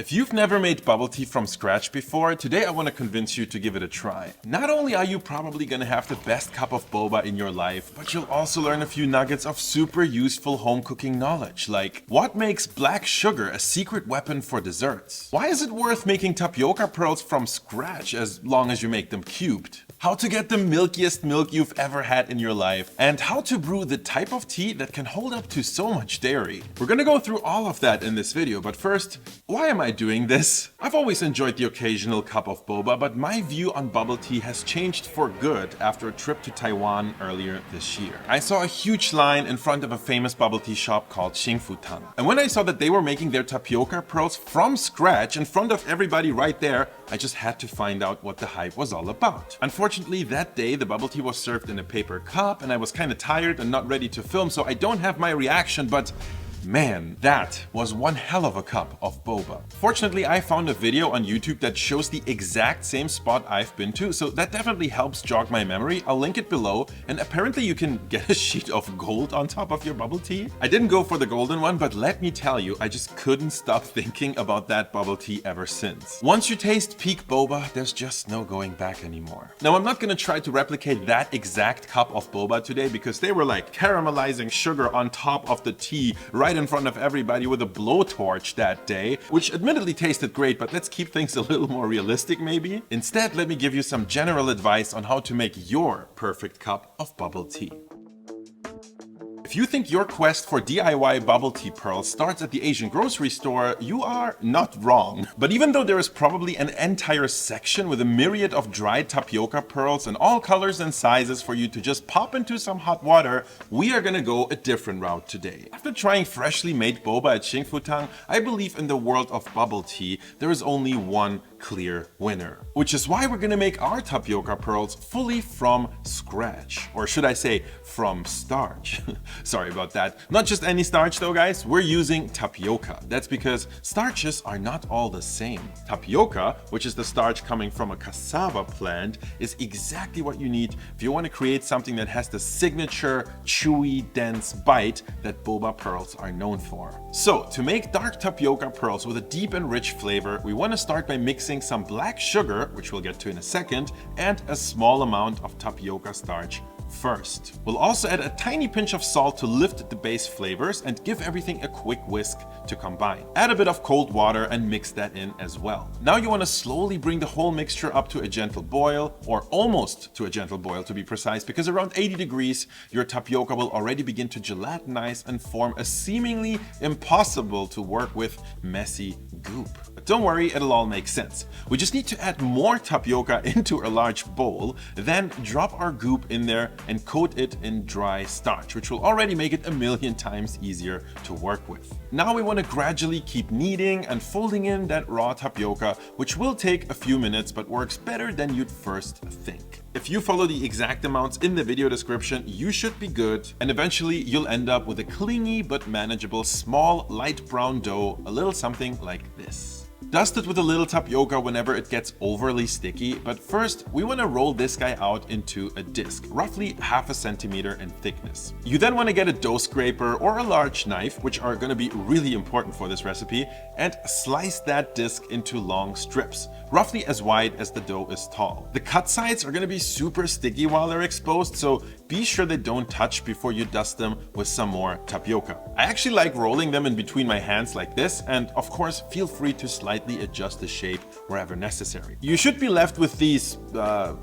If you've never made bubble tea from scratch before, today I want to convince you to give it a try. Not only are you probably gonna have the best cup of boba in your life, but you'll also learn a few nuggets of super useful home cooking knowledge, like what makes black sugar a secret weapon for desserts? Why is it worth making tapioca pearls from scratch as long as you make them cubed? How to get the milkiest milk you've ever had in your life, and how to brew the type of tea that can hold up to so much dairy. We're gonna go through all of that in this video, but first, why am I doing this? I've always enjoyed the occasional cup of boba, but my view on bubble tea has changed for good after a trip to Taiwan earlier this year. I saw a huge line in front of a famous bubble tea shop called Tang. And when I saw that they were making their tapioca pearls from scratch in front of everybody right there, I just had to find out what the hype was all about. Unfortunately, that day the bubble tea was served in a paper cup and I was kind of tired and not ready to film, so I don't have my reaction, but man, that was one hell of a cup of boba. Fortunately, I found a video on YouTube that shows the exact same spot I've been to, so that definitely helps jog my memory. I'll link it below, and apparently you can get a sheet of gold on top of your bubble tea. I didn't go for the golden one, but let me tell you, I just couldn't stop thinking about that bubble tea ever since. Once you taste peak boba, there's just no going back anymore. Now, I'm not gonna try to replicate that exact cup of boba today because they were like caramelizing sugar on top of the tea right in front of everybody with a blowtorch that day, which admittedly tasted great, but let's keep things a little more realistic maybe. Instead, let me give you some general advice on how to make your perfect cup of bubble tea. If you think your quest for DIY bubble tea pearls starts at the Asian grocery store, you are not wrong. But even though there is probably an entire section with a myriad of dried tapioca pearls in all colors and sizes for you to just pop into some hot water, we are gonna go a different route today. After trying freshly made boba at Tang, I believe in the world of bubble tea, there is only one clear winner. Which is why we're gonna make our tapioca pearls fully from scratch. Or should I say, from starch. Sorry about that. Not just any starch though, guys. We're using tapioca. That's because starches are not all the same. Tapioca, which is the starch coming from a cassava plant, is exactly what you need if you want to create something that has the signature, chewy, dense bite that boba pearls are known for. So, to make dark tapioca pearls with a deep and rich flavor, we want to start by mixing some black sugar, which we'll get to in a second, and a small amount of tapioca starch first. We'll also add a tiny pinch of salt to lift the base flavors and give everything a quick whisk to combine. Add a bit of cold water and mix that in as well. Now you want to slowly bring the whole mixture up to a gentle boil, or almost to a gentle boil to be precise, because around 80 degrees your tapioca will already begin to gelatinize and form a seemingly impossible to work with messy goop. But don't worry, it'll all make sense. We just need to add more tapioca into a large bowl, then drop our goop in there and coat it in dry starch, which will already make it a million times easier to work with. Now we want to gradually keep kneading and folding in that raw tapioca, which will take a few minutes but works better than you'd first think. If you follow the exact amounts in the video description, you should be good, and eventually you'll end up with a clingy but manageable small light brown dough, a little something like this. Dust it with a little tapioca whenever it gets overly sticky, but first we want to roll this guy out into a disc, roughly half a centimeter in thickness. You then want to get a dough scraper or a large knife, which are going to be really important for this recipe, and slice that disc into long strips, roughly as wide as the dough is tall. The cut sides are going to be super sticky while they're exposed, so be sure they don't touch before you dust them with some more tapioca. I actually like rolling them in between my hands like this, and of course feel free to slightly adjust the shape wherever necessary. You should be left with these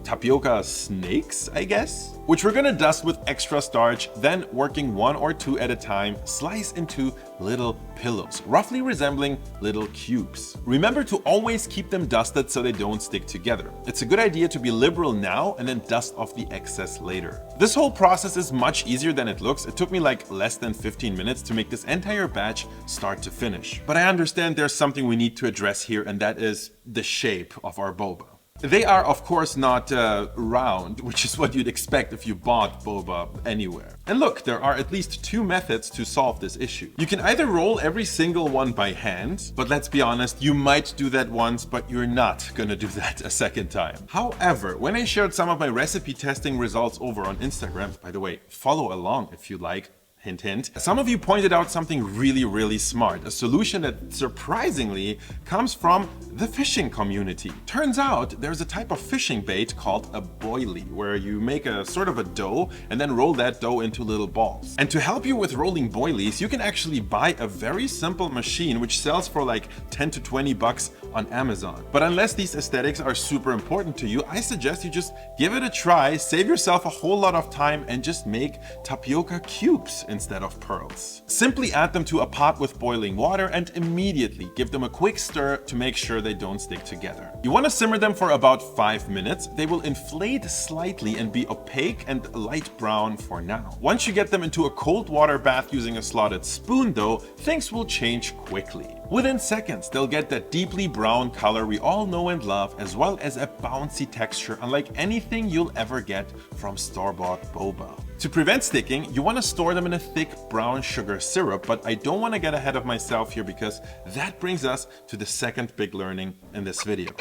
tapioca snakes, I guess, which we're gonna dust with extra starch, then working one or two at a time, slice into little pillows, roughly resembling little cubes. Remember to always keep them dusted so they don't stick together. It's a good idea to be liberal now and then dust off the excess later. This whole process is much easier than it looks. It took me like less than 15 minutes to make this entire batch start to finish. But I understand there's something we need to address here, and that is the shape of our boba. They are of course not round, which is what you'd expect if you bought boba anywhere. And look, there are at least two methods to solve this issue. You can either roll every single one by hand, but let's be honest, you might do that once, but you're not gonna do that a second time. However, when I shared some of my recipe testing results over on Instagram, by the way, follow along if you like, Hint, hint. Some of you pointed out something really smart, a solution that surprisingly comes from the fishing community. Turns out there's a type of fishing bait called a boilie, where you make a sort of a dough and then roll that dough into little balls. And to help you with rolling boilies, you can actually buy a very simple machine which sells for like 10 to 20 bucks on Amazon. But unless these aesthetics are super important to you, I suggest you just give it a try, save yourself a whole lot of time, and just make tapioca cubes instead of pearls. Simply add them to a pot with boiling water and immediately give them a quick stir to make sure they don't stick together. You want to simmer them for about 5 minutes. They will inflate slightly and be opaque and light brown for now. Once you get them into a cold water bath using a slotted spoon though, things will change quickly. Within seconds, they'll get that deeply brown color we all know and love, as well as a bouncy texture unlike anything you'll ever get from store-bought boba. To prevent sticking, you want to store them in a thick brown sugar syrup, but I don't want to get ahead of myself here because that brings us to the second big learning in this video.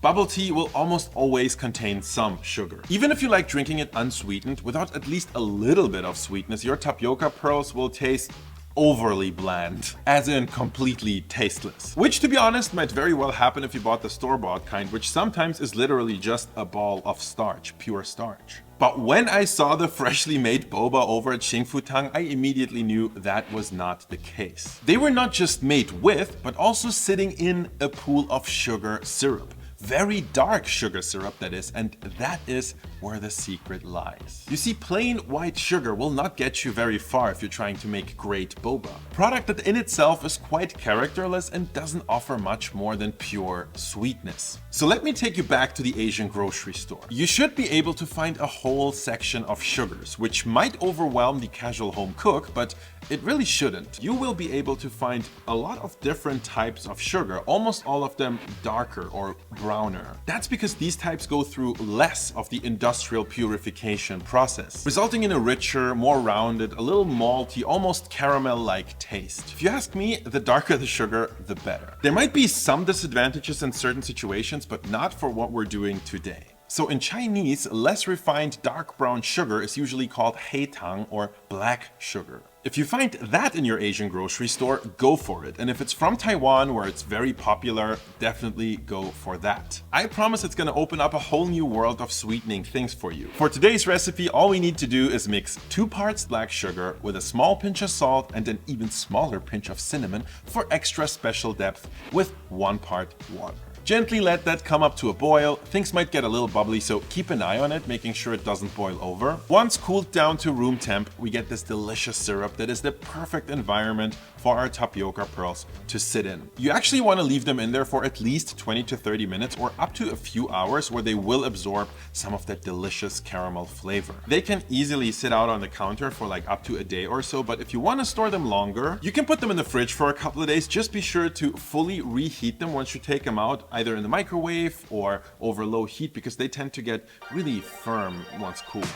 Bubble tea will almost always contain some sugar. Even if you like drinking it unsweetened, without at least a little bit of sweetness, your tapioca pearls will taste overly bland, as in completely tasteless. Which, to be honest, might very well happen if you bought the store-bought kind, which sometimes is literally just a ball of starch, pure starch. But when I saw the freshly made boba over at Xingfutang, I immediately knew that was not the case. They were not just made with, but also sitting in a pool of sugar syrup. Very dark sugar syrup, that is, and that is where the secret lies. You see, plain white sugar will not get you very far if you're trying to make great boba. Product that in itself is quite characterless and doesn't offer much more than pure sweetness. So let me take you back to the Asian grocery store. You should be able to find a whole section of sugars, which might overwhelm the casual home cook, but it really shouldn't. You will be able to find a lot of different types of sugar, almost all of them darker or browner. That's because these types go through less of the industrial purification process, resulting in a richer, more rounded, a little malty, almost caramel-like taste. If you ask me, the darker the sugar, the better. There might be some disadvantages in certain situations, but not for what we're doing today. So in Chinese, less refined dark brown sugar is usually called heitang or black sugar. If you find that in your Asian grocery store, go for it. And if it's from Taiwan, where it's very popular, definitely go for that. I promise it's gonna open up a whole new world of sweetening things for you. For today's recipe, all we need to do is mix 2 parts black sugar with a small pinch of salt and an even smaller pinch of cinnamon for extra special depth with 1 part water. Gently let that come up to a boil. Things might get a little bubbly, so keep an eye on it, making sure it doesn't boil over. Once cooled down to room temp, we get this delicious syrup that is the perfect environment for our tapioca pearls to sit in. You actually want to leave them in there for at least 20 to 30 minutes or up to a few hours, where they will absorb some of that delicious caramel flavor. They can easily sit out on the counter for like up to a day or so, but if you want to store them longer, you can put them in the fridge for a couple of days. Just be sure to fully reheat them once you take them out, either in the microwave or over low heat, because they tend to get really firm once cooled.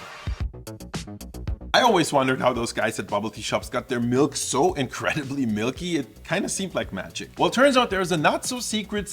I always wondered how those guys at bubble tea shops got their milk so incredibly milky. It kind of seemed like magic. Well, it turns out there's a not so secret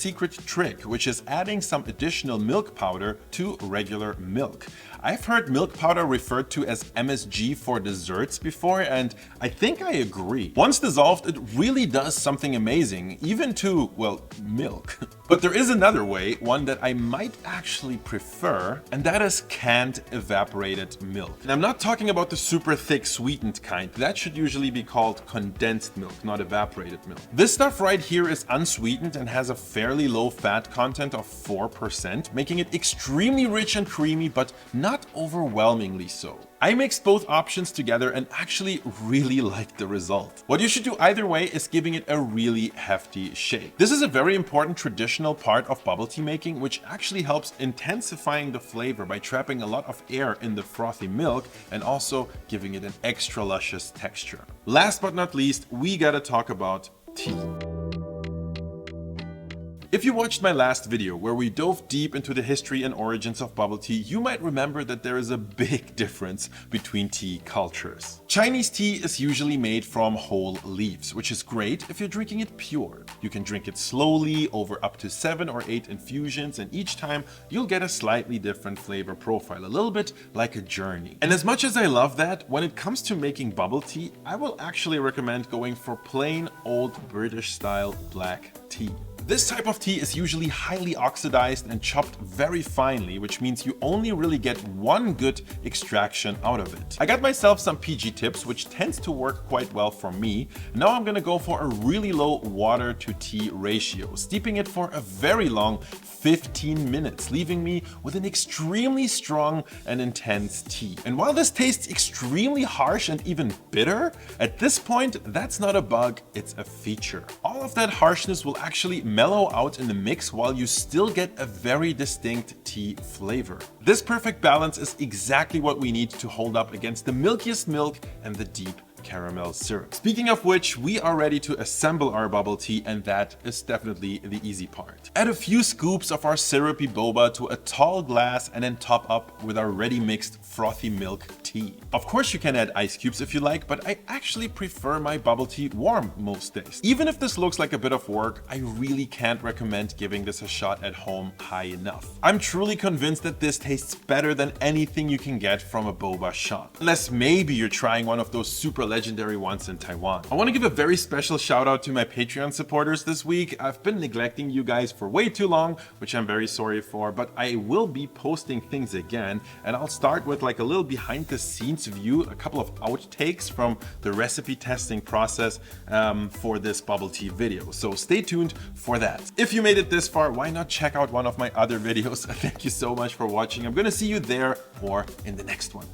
trick, which is adding some additional milk powder to regular milk. I've heard milk powder referred to as MSG for desserts before, and I think I agree. Once dissolved, it really does something amazing, even to, well, milk. But there is another way, one that I might actually prefer, and that is canned evaporated milk. And I'm not talking about the super thick sweetened kind. That should usually be called condensed milk, not evaporated milk. This stuff right here is unsweetened and has a fairly low fat content of 4%, making it extremely rich and creamy, but not overwhelmingly so. I mixed both options together and actually really liked the result. What you should do either way is giving it a really hefty shake. This is a very important traditional part of bubble tea making, which actually helps intensifying the flavor by trapping a lot of air in the frothy milk and also giving it an extra luscious texture. Last but not least, we gotta talk about tea. If you watched my last video where we dove deep into the history and origins of bubble tea, you might remember that there is a big difference between tea cultures. Chinese tea is usually made from whole leaves, which is great if you're drinking it pure. You can drink it slowly over up to 7 or 8 infusions, and each time you'll get a slightly different flavor profile, a little bit like a journey. And as much as I love that, when it comes to making bubble tea, I will actually recommend going for plain old British style black tea. This type of tea is usually highly oxidized and chopped very finely, which means you only really get one good extraction out of it. I got myself some PG tips, which tends to work quite well for me. Now I'm gonna go for a really low water to tea ratio, steeping it for a very long 15 minutes, leaving me with an extremely strong and intense tea. And while this tastes extremely harsh and even bitter, at this point, that's not a bug, it's a feature. All of that harshness will actually mellow out in the mix while you still get a very distinct tea flavor. This perfect balance is exactly what we need to hold up against the milkiest milk and the deep caramel syrup. Speaking of which, we are ready to assemble our bubble tea, and that is definitely the easy part. Add a few scoops of our syrupy boba to a tall glass and then top up with our ready mixed frothy milk tea. Of course you can add ice cubes if you like, but I actually prefer my bubble tea warm most days. Even if this looks like a bit of work, I really can't recommend giving this a shot at home high enough. I'm truly convinced that this tastes better than anything you can get from a boba shop. Unless maybe you're trying one of those super legendary ones in Taiwan. I want to give a very special shout out to my Patreon supporters this week. I've been neglecting you guys for way too long, which I'm very sorry for, but I will be posting things again, and I'll start with like a little behind the scenes view, a couple of outtakes from the recipe testing process for this bubble tea video. So stay tuned for that. If you made it this far, why not check out one of my other videos? Thank you so much for watching. I'm gonna see you there or in the next one.